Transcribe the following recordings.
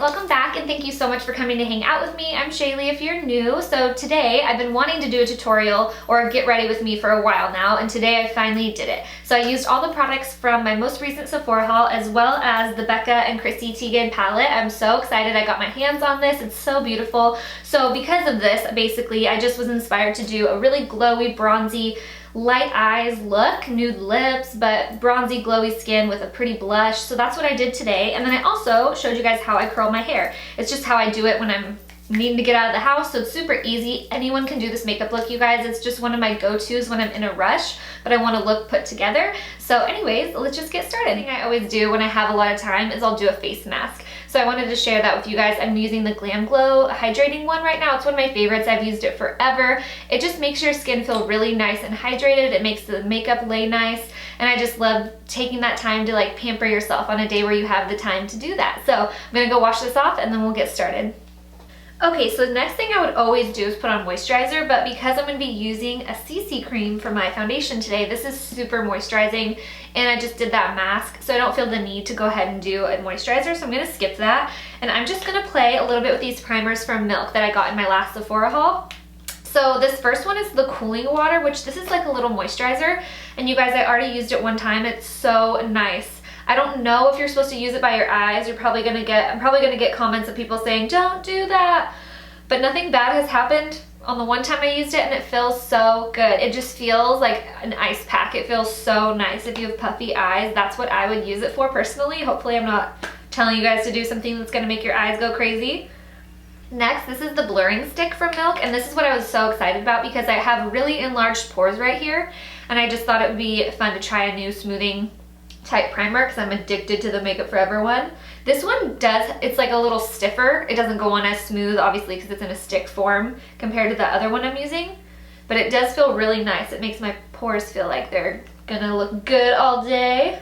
welcome back and thank you so much for coming to hang out with me. I'm Shaylee if you're new. So today I've been wanting to do a tutorial or get ready with me for a while now, and today I finally did it. So I used all the products from my most recent Sephora haul as well as the Becca and Chrissy Teigen palette. I'm so excited I got my hands on this. It's so beautiful. So because of this, basically I just was inspired to do a really glowy, bronzy, light eyes look, nude lips, but bronzy glowy skin with a pretty blush. So that's what I did today. And then I also showed you guys how I curl my hair. It's just how I do it when I'm needing to get out of the house, so it's super easy. Anyone can do this makeup look, you guys. It's just one of my go-tos when I'm in a rush, but I want to look put together. So anyways, let's just get started. The thing I always do when I have a lot of time is I'll do a face mask. So I wanted to share that with you guys. I'm using the Glam Glow hydrating one right now. It's one of my favorites. I've used it forever. It just makes your skin feel really nice and hydrated. It makes the makeup lay nice. And I just love taking that time to like pamper yourself on a day where you have the time to do that. So I'm gonna go wash this off and then we'll get started. Okay, so the next thing I would always do is put on moisturizer, but because I'm going to be using a CC cream for my foundation today, this is super moisturizing, and I just did that mask, so I don't feel the need to go ahead and do a moisturizer, so I'm going to skip that. And I'm just going to play a little bit with these primers from Milk that I got in my last Sephora haul. So this first one is the cooling water, which this is like a little moisturizer, and you guys, I already used it one time. It's so nice. I don't know if you're supposed to use it by your eyes. I'm probably gonna get comments of people saying, don't do that. But nothing bad has happened on the one time I used it, and it feels so good. It just feels like an ice pack. It feels so nice. If you have puffy eyes, that's what I would use it for personally. Hopefully I'm not telling you guys to do something that's gonna make your eyes go crazy. Next, this is the blurring stick from Milk, and this is what I was so excited about because I have really enlarged pores right here, and I just thought it would be fun to try a new smoothing type primer because I'm addicted to the Makeup Forever one. This one it's like a little stiffer. It doesn't go on as smooth, obviously, because it's in a stick form compared to the other one I'm using, but it does feel really nice. It makes my pores feel like they're gonna look good all day.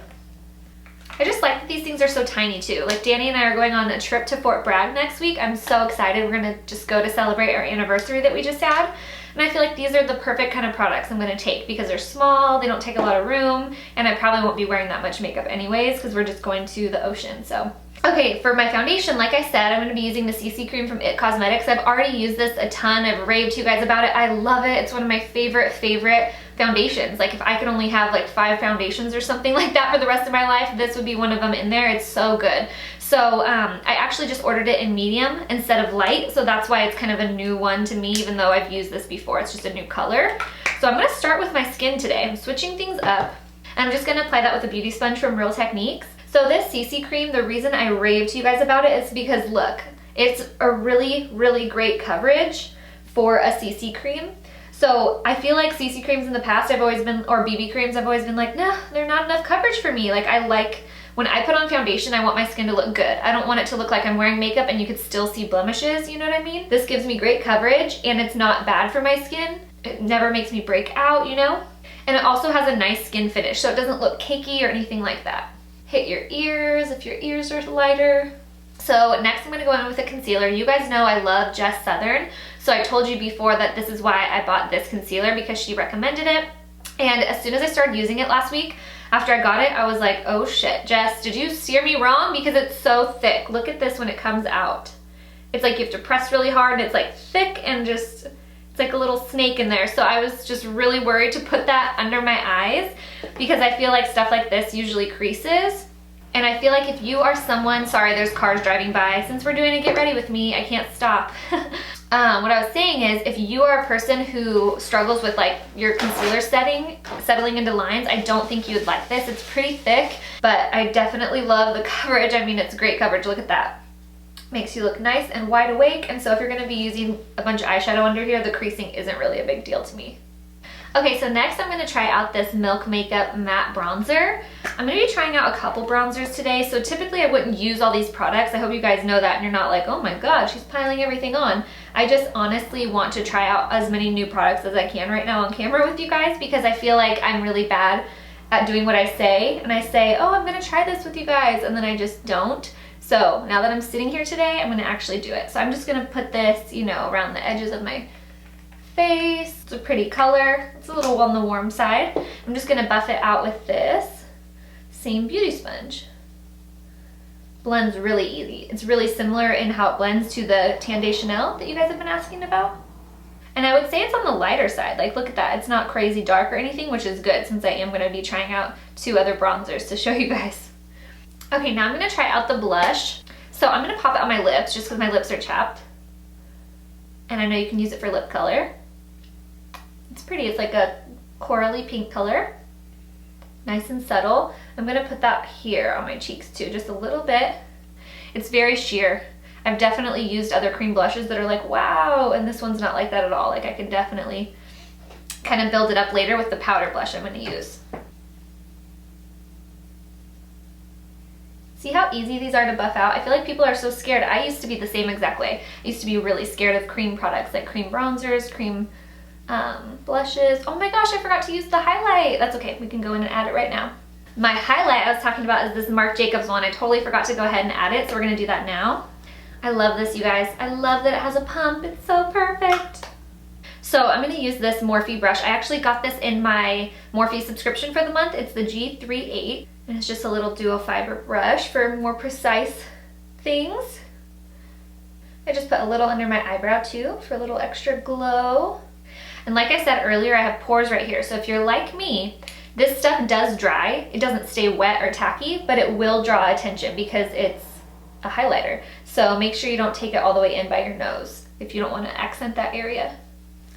I just like that these things are so tiny too. Like Danny and I are going on a trip to Fort Bragg next week. I'm so excited. We're gonna just go to celebrate our anniversary that we just had. And I feel like these are the perfect kind of products I'm gonna take because they're small, they don't take a lot of room, and I probably won't be wearing that much makeup anyways because we're just going to the ocean, so. Okay, for my foundation, like I said, I'm gonna be using the CC cream from It Cosmetics. I've already used this a ton. I've raved to you guys about it. I love it. It's one of my favorite foundations. Like if I could only have like 5 foundations or something like that for the rest of my life, this would be one of them in there. It's so good. So I actually just ordered it in medium instead of light, so that's why it's kind of a new one to me, even though I've used this before. It's just a new color. So I'm gonna start with my skin today. I'm switching things up, and I'm just gonna apply that with a beauty sponge from Real Techniques. So this CC cream, the reason I raved to you guys about it is because look, it's a really, really great coverage for a CC cream. So I feel like CC creams in the past or BB creams, I've always been like, nah, they're not enough coverage for me. Like when I put on foundation, I want my skin to look good. I don't want it to look like I'm wearing makeup and you could still see blemishes, you know what I mean? This gives me great coverage and it's not bad for my skin. It never makes me break out, you know? And it also has a nice skin finish, so it doesn't look cakey or anything like that. Hit your ears if your ears are lighter. So next I'm gonna go in with a concealer. You guys know I love Jess Southern. So I told you before that this is why I bought this concealer, because she recommended it. And as soon as I started using it last week, after I got it, I was like, oh shit, Jess, did you steer me wrong? Because it's so thick. Look at this when it comes out. It's like you have to press really hard and it's like thick and just, it's like a little snake in there. So I was just really worried to put that under my eyes because I feel like stuff like this usually creases. And I feel like if you are someone, sorry, there's cars driving by. Since we're doing a get ready with me, I can't stop. What I was saying is if you are a person who struggles with like your concealer settling into lines, I don't think you would like this. It's pretty thick, but I definitely love the coverage. I mean, it's great coverage. Look at that. Makes you look nice and wide awake. And so if you're gonna be using a bunch of eyeshadow under here, the creasing isn't really a big deal to me. Okay, so next I'm gonna try out this Milk Makeup Matte Bronzer. I'm gonna be trying out a couple bronzers today. So typically I wouldn't use all these products. I hope you guys know that and you're not like, oh my God, she's piling everything on. I just honestly want to try out as many new products as I can right now on camera with you guys because I feel like I'm really bad at doing what I say. And I say, oh, I'm gonna try this with you guys, and then I just don't. So now that I'm sitting here today, I'm gonna actually do it. So I'm just gonna put this, you know, around the edges of my face. It's a pretty color. It's a little on the warm side. I'm just gonna buff it out with this same beauty sponge. blends really easy. It's really similar in how it blends to the Tan de Chanel that you guys have been asking about. And I would say it's on the lighter side. Like, look at that. It's not crazy dark or anything, which is good since I am going to be trying out 2 other bronzers to show you guys. Okay, now I'm going to try out the blush. So I'm going to pop it on my lips just because my lips are chapped. And I know you can use it for lip color. It's pretty. It's like a corally pink color. Nice and subtle. I'm going to put that here on my cheeks too, just a little bit. It's very sheer. I've definitely used other cream blushes that are like, wow, and this one's not like that at all. Like, I can definitely kind of build it up later with the powder blush I'm going to use. See how easy these are to buff out? I feel like people are so scared. I used to be the same exact way. I used to be really scared of cream products, like cream bronzers, cream blushes. Oh my gosh, I forgot to use the highlight. That's okay, we can go in and add it right now. My highlight I was talking about is this Marc Jacobs one. I totally forgot to go ahead and add it, so we're going to do that now. I love this, you guys. I love that it has a pump. It's so perfect. So I'm going to use this Morphe brush. I actually got this in my Morphe subscription for the month. It's the G38. And it's just a little duo fiber brush for more precise things. I just put a little under my eyebrow too for a little extra glow. And like I said earlier, I have pores right here. So if you're like me, this stuff does dry. It doesn't stay wet or tacky, but it will draw attention because it's a highlighter. So make sure you don't take it all the way in by your nose if you don't want to accent that area.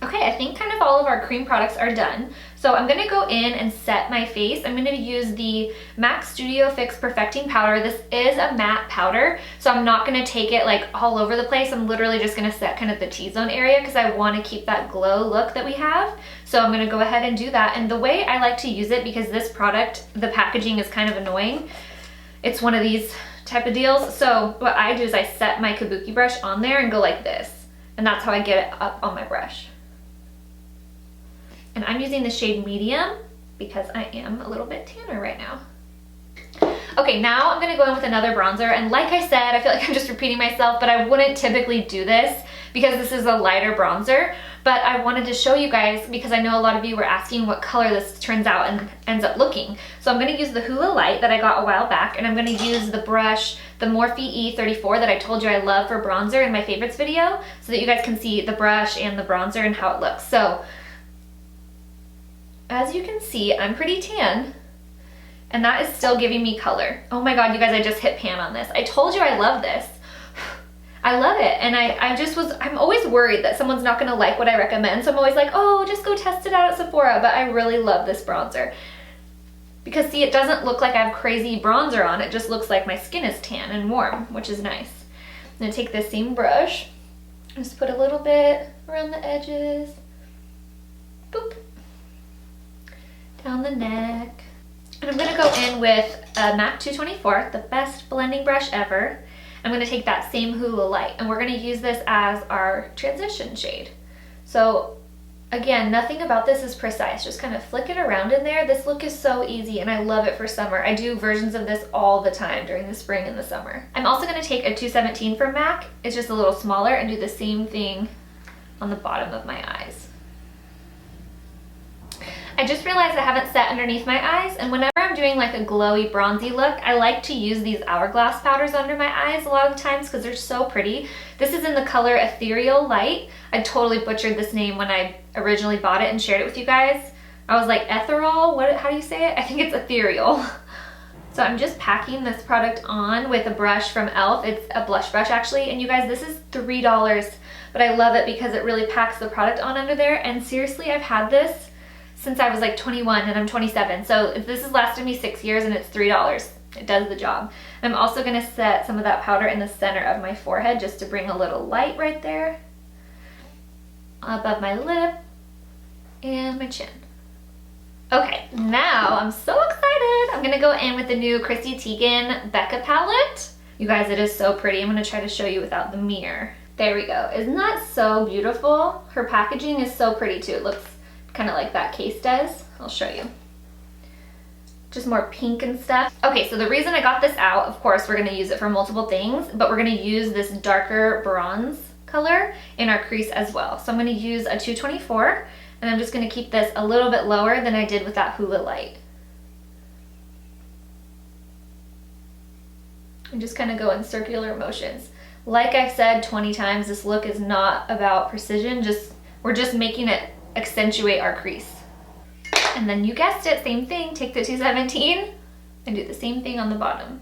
Okay, I think kind of all of our cream products are done. So I'm going to go in and set my face. I'm going to use the MAC Studio Fix Perfecting Powder. This is a matte powder, so I'm not going to take it like all over the place. I'm literally just going to set kind of the T-zone area because I want to keep that glow look that we have. So I'm going to go ahead and do that. And the way I like to use it, because this product, the packaging is kind of annoying. It's one of these type of deals. So what I do is I set my kabuki brush on there and go like this. And that's how I get it up on my brush. And I'm using the shade medium because I am a little bit tanner right now. Okay, now I'm gonna go in with another bronzer. And like I said, I feel like I'm just repeating myself, but I wouldn't typically do this because this is a lighter bronzer. But I wanted to show you guys because I know a lot of you were asking what color this turns out and ends up looking. So I'm gonna use the Hoola Light that I got a while back, and I'm gonna use the brush, the Morphe E34 that I told you I love for bronzer in my favorites video, so that you guys can see the brush and the bronzer and how it looks. So, as you can see, I'm pretty tan, and that is still giving me color. Oh my god, you guys, I just hit pan on this. I told you I love this. I love it, and I'm always worried that someone's not gonna like what I recommend, so I'm always like, oh, just go test it out at Sephora, but I really love this bronzer. Because see, it doesn't look like I have crazy bronzer on, it just looks like my skin is tan and warm, which is nice. I'm gonna take this same brush, just put a little bit around the edges, boop, down the neck. And I'm gonna go in with a MAC 224, the best blending brush ever. I'm gonna take that same Hoola Light, and we're gonna use this as our transition shade. So again, nothing about this is precise, just kind of flick it around in there. This look is so easy, and I love it for summer. I do versions of this all the time during the spring and the summer. I'm also gonna take a 217 from MAC, it's just a little smaller, and do the same thing on the bottom of my eyes. I just realized I haven't set underneath my eyes, and whenever I'm doing like a glowy bronzy look, I like to use these Hourglass powders under my eyes a lot of times because they're so pretty. This is in the color Ethereal Light. I totally butchered this name when I originally bought it and shared it with you guys. I was like, ethereal? How do you say it? I think it's ethereal. So I'm just packing this product on with a brush from e.l.f. It's a blush brush actually, and you guys, this is $3, but I love it because it really packs the product on under there, and seriously, I've had this since I was like 21 and I'm 27. So if this has lasted me 6 years and it's $3, it does the job. I'm also gonna set some of that powder in the center of my forehead just to bring a little light right there, above my lip and my chin. Okay, now I'm so excited. I'm gonna go in with the new Chrissy Teigen Becca palette. You guys, it is so pretty. I'm gonna try to show you without the mirror. There we go. Isn't that so beautiful? Her packaging is so pretty too. It looks kind of like that case does. I'll show you. Just more pink and stuff. Okay, so the reason I got this out, of course, we're gonna use it for multiple things, but we're gonna use this darker bronze color in our crease as well. So I'm gonna use a 224, and I'm just gonna keep this a little bit lower than I did with that Hoola Light. and just kind of go in circular motions. Like I've said 20 times, this look is not about precision, we're just making it accentuate our crease. And then you guessed it, same thing, take the 217 and do the same thing on the bottom.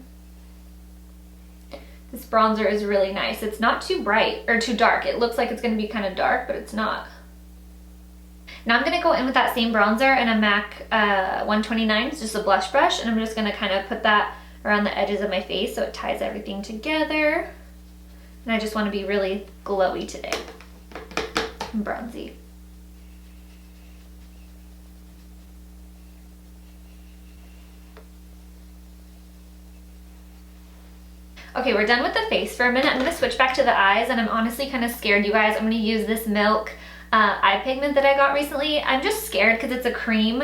This bronzer is really nice. It's not too bright or too dark. It looks like it's gonna be kind of dark, but it's not. Now I'm gonna go in with that same bronzer and a MAC 129, it's just a blush brush, and I'm just gonna kind of put that around the edges of my face so it ties everything together. And I just wanna be really glowy today and bronzy. Okay, we're done with the face for a minute. I'm gonna switch back to the eyes, and I'm honestly kind of scared, you guys. I'm gonna use this Milk eye pigment that I got recently. I'm just scared because it's a cream.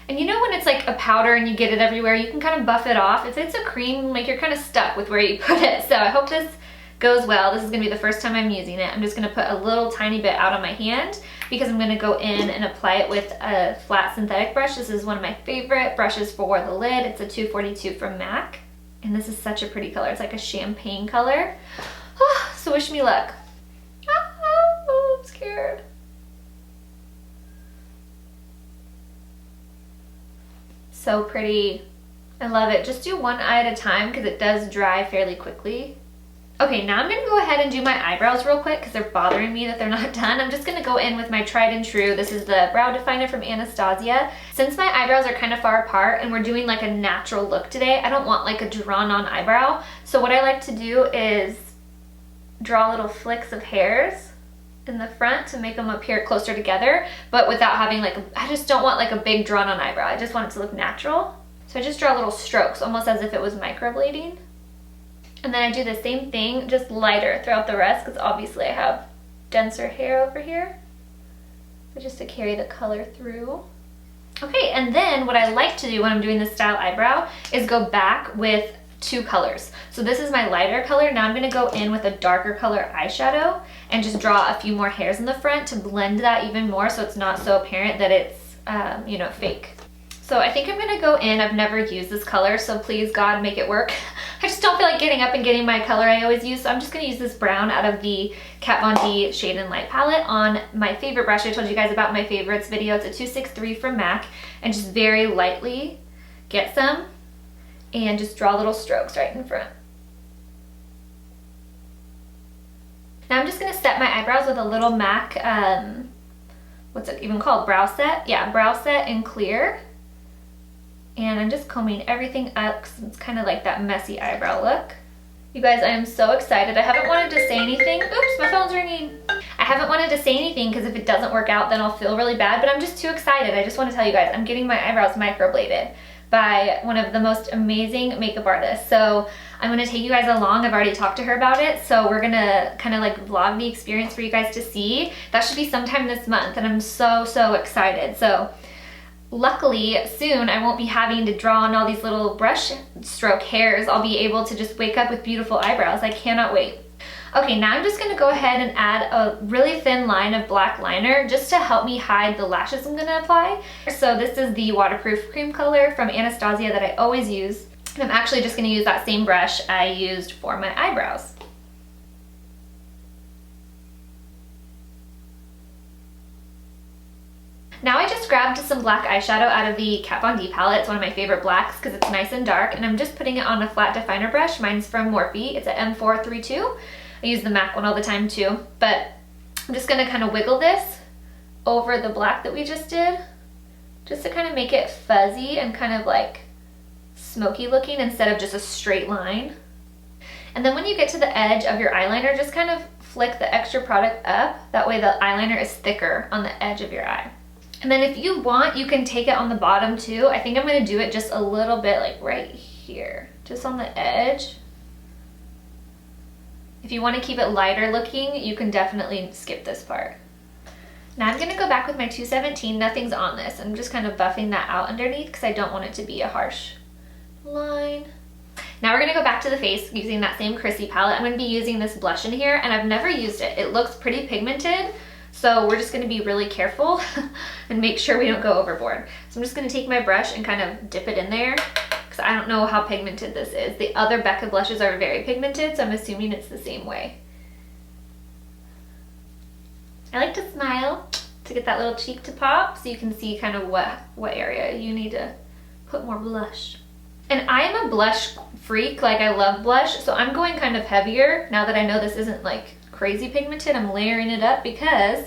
And you know when it's like a powder and you get it everywhere, you can kind of buff it off. If it's a cream, like you're kind of stuck with where you put it. So I hope this goes well. This is gonna be the first time I'm using it. I'm just gonna put a little tiny bit out on my hand because I'm gonna go in and apply it with a flat synthetic brush. This is one of my favorite brushes for the lid. It's a 242 from MAC. And this is such a pretty color. It's like a champagne color. Oh, so wish me luck. Oh, I'm scared. So pretty. I love it. Just do one eye at a time because it does dry fairly quickly. Okay, now I'm gonna go ahead and do my eyebrows real quick because they're bothering me that they're not done. I'm just gonna go in with my tried and true. This is the brow definer from Anastasia. Since my eyebrows are kind of far apart and we're doing like a natural look today, I don't want like a drawn on eyebrow. So what I like to do is draw little flicks of hairs in the front to make them appear closer together, but without having like, I just don't want like a big drawn on eyebrow. I just want it to look natural. So I just draw little strokes, almost as if it was microblading. And then I do the same thing, just lighter throughout the rest, because obviously I have denser hair over here. But just to carry the color through. Okay, and then what I like to do when I'm doing this style eyebrow is go back with two colors. So this is my lighter color. Now I'm gonna go in with a darker color eyeshadow and just draw a few more hairs in the front to blend that even more so it's not so apparent that it's, you know, fake. So I think I'm gonna go in, I've never used this color, so please God make it work. I just don't feel like getting up and getting my color I always use, so I'm just gonna use this brown out of the Kat Von D Shade and Light palette on my favorite brush. I told you guys about my favorites video. It's a 263 from MAC, and just very lightly get some and just draw little strokes right in front. Now I'm just gonna set my eyebrows with a little MAC, what's it even called, brow set? Yeah, brow set in clear. And I'm just combing everything up because it's kind of like that messy eyebrow look. You guys, I am so excited. I haven't wanted to say anything. Oops, my phone's ringing. I haven't wanted to say anything because if it doesn't work out, then I'll feel really bad, but I'm just too excited. I just want to tell you guys, I'm getting my eyebrows microbladed by one of the most amazing makeup artists. So I'm gonna take you guys along. I've already talked to her about it. So we're gonna kind of like vlog the experience for you guys to see. That should be sometime this month, and I'm so excited. So luckily, soon I won't be having to draw on all these little brush stroke hairs. I'll be able to just wake up with beautiful eyebrows. I cannot wait. Okay, now I'm just gonna go ahead and add a really thin line of black liner just to help me hide the lashes I'm gonna apply. So this is the waterproof cream color from Anastasia that I always use. And I'm actually just gonna use that same brush I used for my eyebrows. Now I just grabbed some black eyeshadow out of the Kat Von D palette. It's one of my favorite blacks because it's nice and dark, and I'm just putting it on a flat definer brush. Mine's from Morphe. It's a M432. I use the MAC one all the time too, but I'm just gonna kind of wiggle this over the black that we just did, just to kind of make it fuzzy and kind of like smoky looking instead of just a straight line. And then when you get to the edge of your eyeliner, just kind of flick the extra product up. That way the eyeliner is thicker on the edge of your eye. And then if you want, you can take it on the bottom too. I think I'm gonna do it just a little bit like right here, just on the edge. If you wanna keep it lighter looking, you can definitely skip this part. Now I'm gonna go back with my 217, nothing's on this. I'm just kind of buffing that out underneath because I don't want it to be a harsh line. Now we're gonna go back to the face using that same Chrissy palette. I'm gonna be using this blush in here, and I've never used it. It looks pretty pigmented. So we're just gonna be really careful and make sure we don't go overboard. So I'm just gonna take my brush and kind of dip it in there because because I don't know how pigmented this is. The other Becca blushes are very pigmented, so I'm assuming it's the same way. I like to smile to get that little cheek to pop so you can see kind of what area you need to put more blush. And I am a blush freak, like I love blush, so I'm going kind of heavier now that I know this isn't like crazy pigmented. I'm layering it up because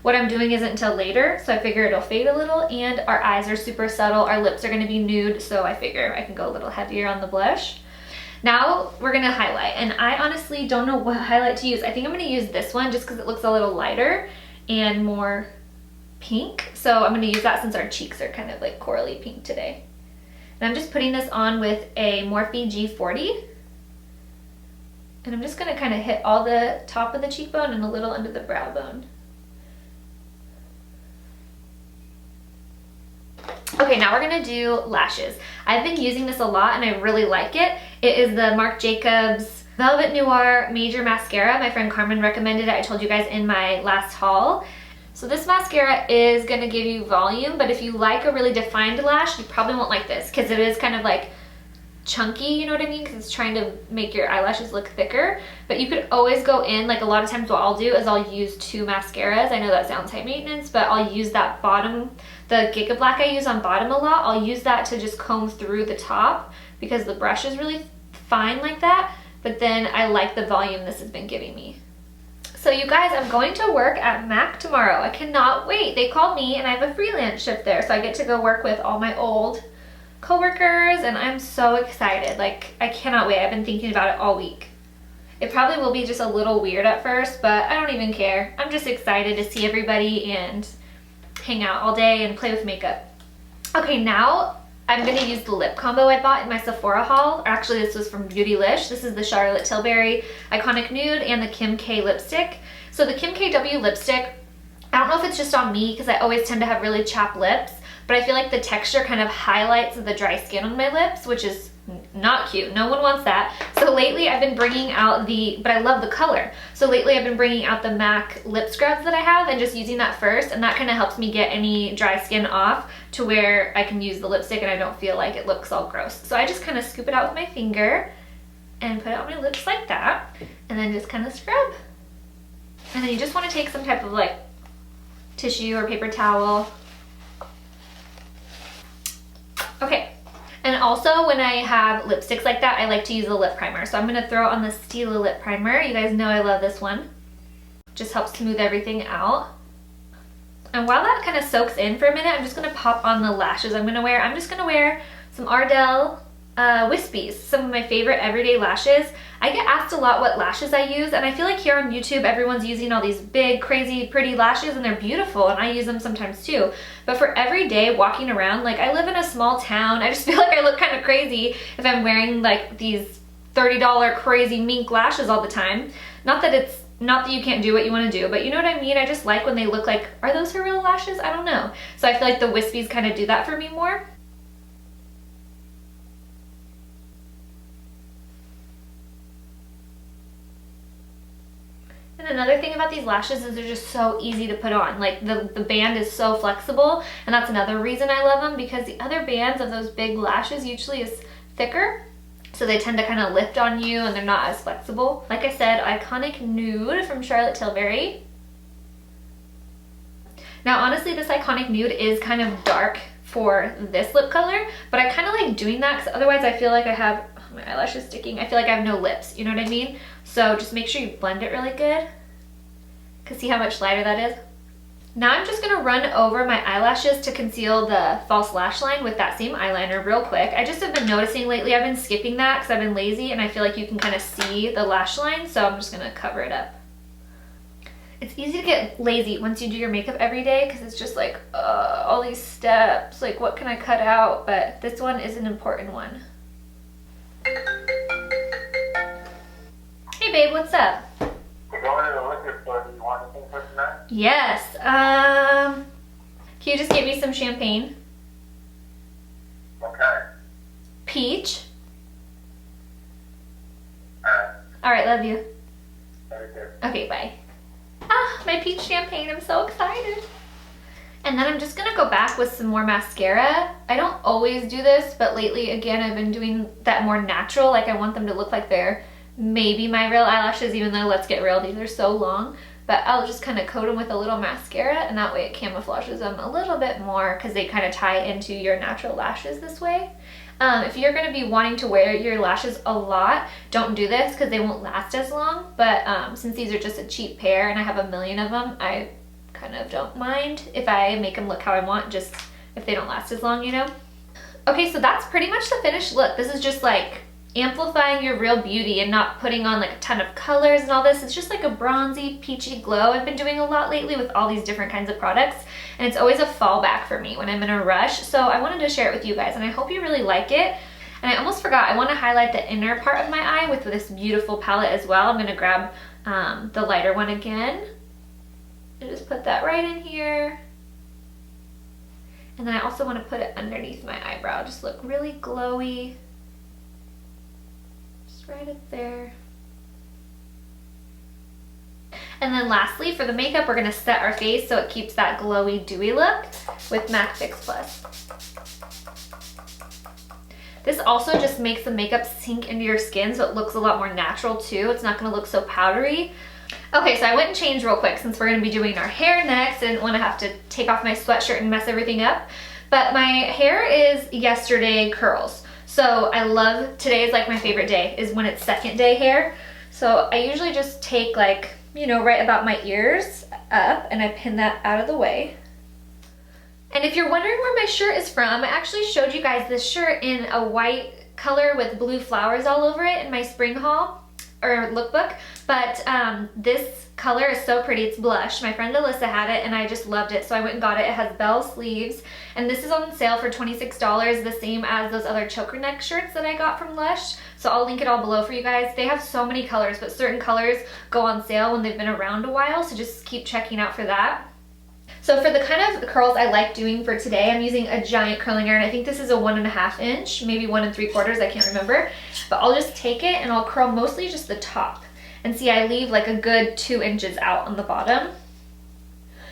what I'm doing isn't until later, so I figure it'll fade a little, and our eyes are super subtle, our lips are gonna be nude, so I figure I can go a little heavier on the blush. Now we're gonna highlight, and I honestly don't know what highlight to use. I think I'm gonna use this one just because it looks a little lighter and more pink, so I'm gonna use that since our cheeks are kind of like corally pink today. And I'm just putting this on with a Morphe G40, and I'm just gonna kind of hit all the top of the cheekbone and a little under the brow bone. Okay, now we're gonna do lashes. I've been using this a lot and I really like it. It is the Marc Jacobs Velvet Noir Major Mascara. My friend Carmen recommended it. I told you guys in my last haul. So this mascara is gonna give you volume, but if you like a really defined lash, you probably won't like this because it is kind of like chunky, you know what I mean? Because it's trying to make your eyelashes look thicker. But you could always go in, like a lot of times what I'll do is I'll use 2 mascaras. I know that sounds high maintenance, but I'll use that bottom, the Giga Black I use on bottom a lot, I'll use that to just comb through the top because the brush is really fine like that. But then I like the volume this has been giving me. So you guys, I'm going to work at MAC tomorrow. I cannot wait. They called me and I have a freelance shift there, so I get to go work with all my old coworkers, and I'm so excited. Like, I cannot wait. I've been thinking about it all week. It probably will be just a little weird at first, but I don't even care. I'm just excited to see everybody and hang out all day and play with makeup. Okay, now I'm gonna use the lip combo I bought in my Sephora haul. Or actually, this was from Beautylish. This is the Charlotte Tilbury Iconic Nude and the Kim K lipstick. So the Kim KW lipstick, I don't know if it's just on me because I always tend to have really chapped lips, but I feel like the texture kind of highlights the dry skin on my lips, which is not cute. No one wants that. So lately I've been bringing out but I love the color. So lately I've been bringing out the MAC lip scrubs that I have and just using that first, and that kind of helps me get any dry skin off to where I can use the lipstick and I don't feel like it looks all gross. So I just kind of scoop it out with my finger and put it on my lips like that, and then just kind of scrub. And then you just want to take some type of like tissue or paper towel. Okay, and also when I have lipsticks like that, I like to use a lip primer. So I'm gonna throw on the Stila lip primer. You guys know I love this one. Just helps smooth everything out. And while that kind of soaks in for a minute, I'm just gonna pop on the lashes I'm gonna wear. I'm just gonna wear some Ardell Wispies, some of my favorite everyday lashes. I get asked a lot what lashes I use, and I feel like here on YouTube everyone's using all these big, crazy, pretty lashes, and they're beautiful, and I use them sometimes too. But for every day walking around, like I live in a small town, I just feel like I look kind of crazy if I'm wearing like these $30 crazy mink lashes all the time. Not that you can't do what you want to do, but you know what I mean? I just like when they look like, are those her real lashes? I don't know. So I feel like the Wispies kind of do that for me more. And another thing about these lashes is they're just so easy to put on. Like the band is so flexible, and that's another reason I love them, because the other bands of those big lashes usually is thicker, so they tend to kind of lift on you and they're not as flexible. Like I said, Iconic Nude from Charlotte Tilbury. Now honestly, this Iconic Nude is kind of dark for this lip color, but I kind of like doing that because otherwise I feel like I have, oh, my eyelash is sticking, I feel like I have no lips, you know what I mean? So just make sure you blend it really good. Cause see how much lighter that is? Now I'm just gonna run over my eyelashes to conceal the false lash line with that same eyeliner real quick. I just have been noticing lately I've been skipping that because I've been lazy, and I feel like you can kind of see the lash line, so I'm just gonna cover it up. It's easy to get lazy once you do your makeup every day because it's just like all these steps, like what can I cut out? But this one is an important one. Hey babe, what's up? We're going to the liquor store. Do you want anything for tonight? Yes. Can you just give me some champagne? Okay. Peach? Alright. Alright, love you. Very good. Okay, bye. Ah, my peach champagne. I'm so excited. And then I'm just gonna go back with some more mascara. I don't always do this, but lately, again, I've been doing that more natural. Like I want them to look like they're maybe my real eyelashes, even though, let's get real, these are so long. But I'll just kind of coat them with a little mascara, and that way it camouflages them a little bit more because they kind of tie into your natural lashes this way. If you're going to be wanting to wear your lashes a lot, don't do this because they won't last as long. But since these are just a cheap pair and I have a million of them, I kind of don't mind if I make them look how I want, just if they don't last as long, you know? Okay, so that's pretty much the finished look. This is just like amplifying your real beauty and not putting on like a ton of colors and all this. It's just like a bronzy, peachy glow. I've been doing a lot lately with all these different kinds of products, and it's always a fallback for me when I'm in a rush. So I wanted to share it with you guys, and I hope you really like it. And I almost forgot, I want to highlight the inner part of my eye with this beautiful palette as well. I'm going to grab the lighter one again and just put that right in here. And then I also want to put it underneath my eyebrow, just look really glowy. Right up there. And then lastly, for the makeup, we're going to set our face so it keeps that glowy, dewy look with MAC Fix Plus. This also just makes the makeup sink into your skin so it looks a lot more natural too. It's not going to look so powdery. Okay, so I went and changed real quick since we're going to be doing our hair next. I didn't want to have to take off my sweatshirt and mess everything up. But my hair is yesterday curls. So I love, today is like my favorite day, is when it's second day hair. So I usually just take like, you know, right about my ears up, and I pin that out of the way. And if you're wondering where my shirt is from, I actually showed you guys this shirt in a white color with blue flowers all over it in my spring haul or lookbook. But this color is so pretty. It's blush. My friend Alyssa had it and I just loved it, so I went and got it. It has bell sleeves, and this is on sale for $26, the same as those other choker neck shirts that I got from Lush. So I'll link it all below for you guys. They have so many colors, but certain colors go on sale when they've been around a while, so just keep checking out for that. So for the kind of curls I like doing for today, I'm using a giant curling iron. I think this is a 1.5 inch, maybe 1 3/4, I can't remember. But I'll just take it and I'll curl mostly just the top. And see, I leave like a good 2 inches out on the bottom.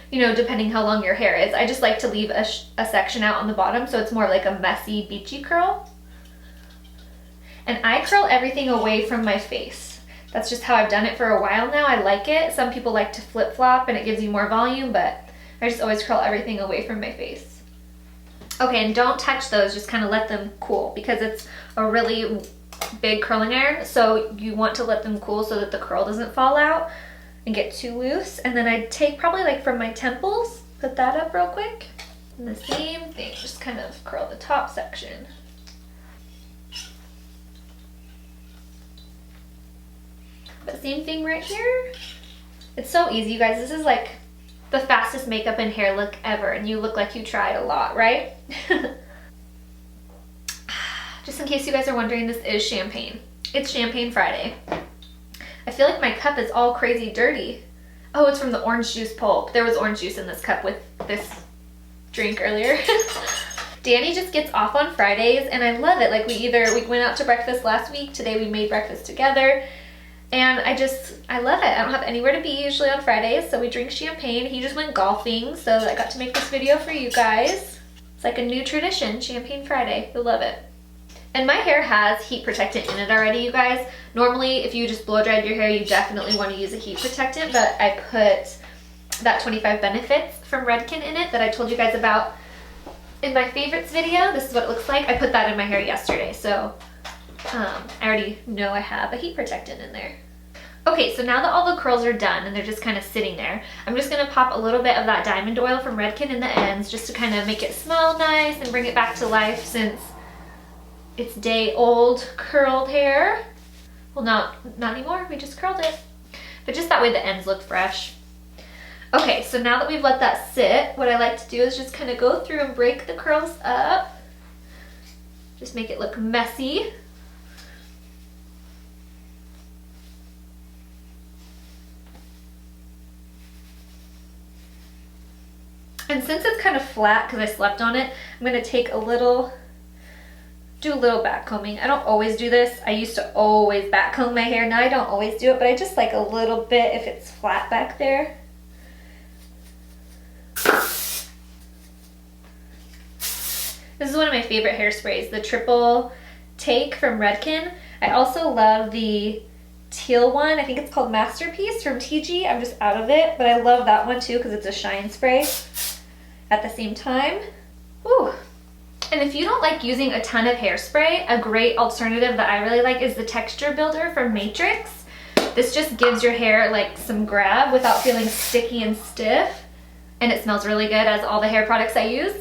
You know, depending how long your hair is. I just like to leave a section out on the bottom so it's more like a messy, beachy curl. And I curl everything away from my face. That's just how I've done it for a while now. I like it. Some people like to flip-flop and it gives you more volume, but I just always curl everything away from my face. Okay, and don't touch those, just kind of let them cool because it's a really big curling iron, so you want to let them cool so that the curl doesn't fall out and get too loose. And then I'd take probably like from my temples, put that up real quick, and the same thing, just kind of curl the top section. But same thing right here. It's so easy, you guys. This is like the fastest makeup and hair look ever, and you look like you tried a lot, right? Just in case you guys are wondering, this is champagne. It's Champagne Friday. I feel like my cup is all crazy dirty. Oh, it's from the orange juice pulp. There was orange juice in this cup with this drink earlier. Danny just gets off on Fridays, and I love it. Like we went out to breakfast last week. Today we made breakfast together. And I love it. I don't have anywhere to be usually on Fridays, so we drink champagne. He just went golfing, so I got to make this video for you guys. It's like a new tradition, Champagne Friday. You'll love it. And my hair has heat protectant in it already, you guys. Normally, if you just blow dried your hair, you definitely want to use a heat protectant, but I put that 25 Benefits from Redken in it that I told you guys about in my favorites video. This is what it looks like. I put that in my hair yesterday, so I already know I have a heat protectant in there. Okay, so now that all the curls are done and they're just kind of sitting there, I'm just going to pop a little bit of that diamond oil from Redken in the ends just to kind of make it smell nice and bring it back to life since it's day-old curled hair. Well, not anymore. We just curled it. But just that way the ends look fresh. Okay, so now that we've let that sit, what I like to do is just kind of go through and break the curls up. Just make it look messy. And since it's kind of flat because I slept on it, I'm going to take do a little back combing. I don't always do this. I used to always back comb my hair. Now I don't always do it, but I just like a little bit if it's flat back there. This is one of my favorite hairsprays, the Triple Take from Redken. I also love the teal one. I think it's called Masterpiece from TG. I'm just out of it, but I love that one too because it's a shine spray at the same time. Whew. And if you don't like using a ton of hairspray, a great alternative that I really like is the Texture Builder from Matrix. This just gives your hair like some grab without feeling sticky and stiff. And it smells really good, as all the hair products I use.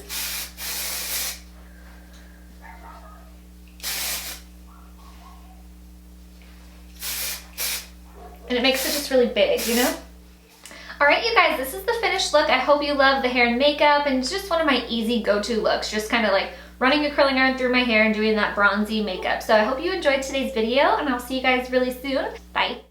And it makes it just really big, you know? Alright you guys, this is the finished look. I hope you love the hair and makeup, and it's just one of my easy go-to looks. Just kind of like running a curling iron through my hair and doing that bronzy makeup. So I hope you enjoyed today's video, and I'll see you guys really soon. Bye!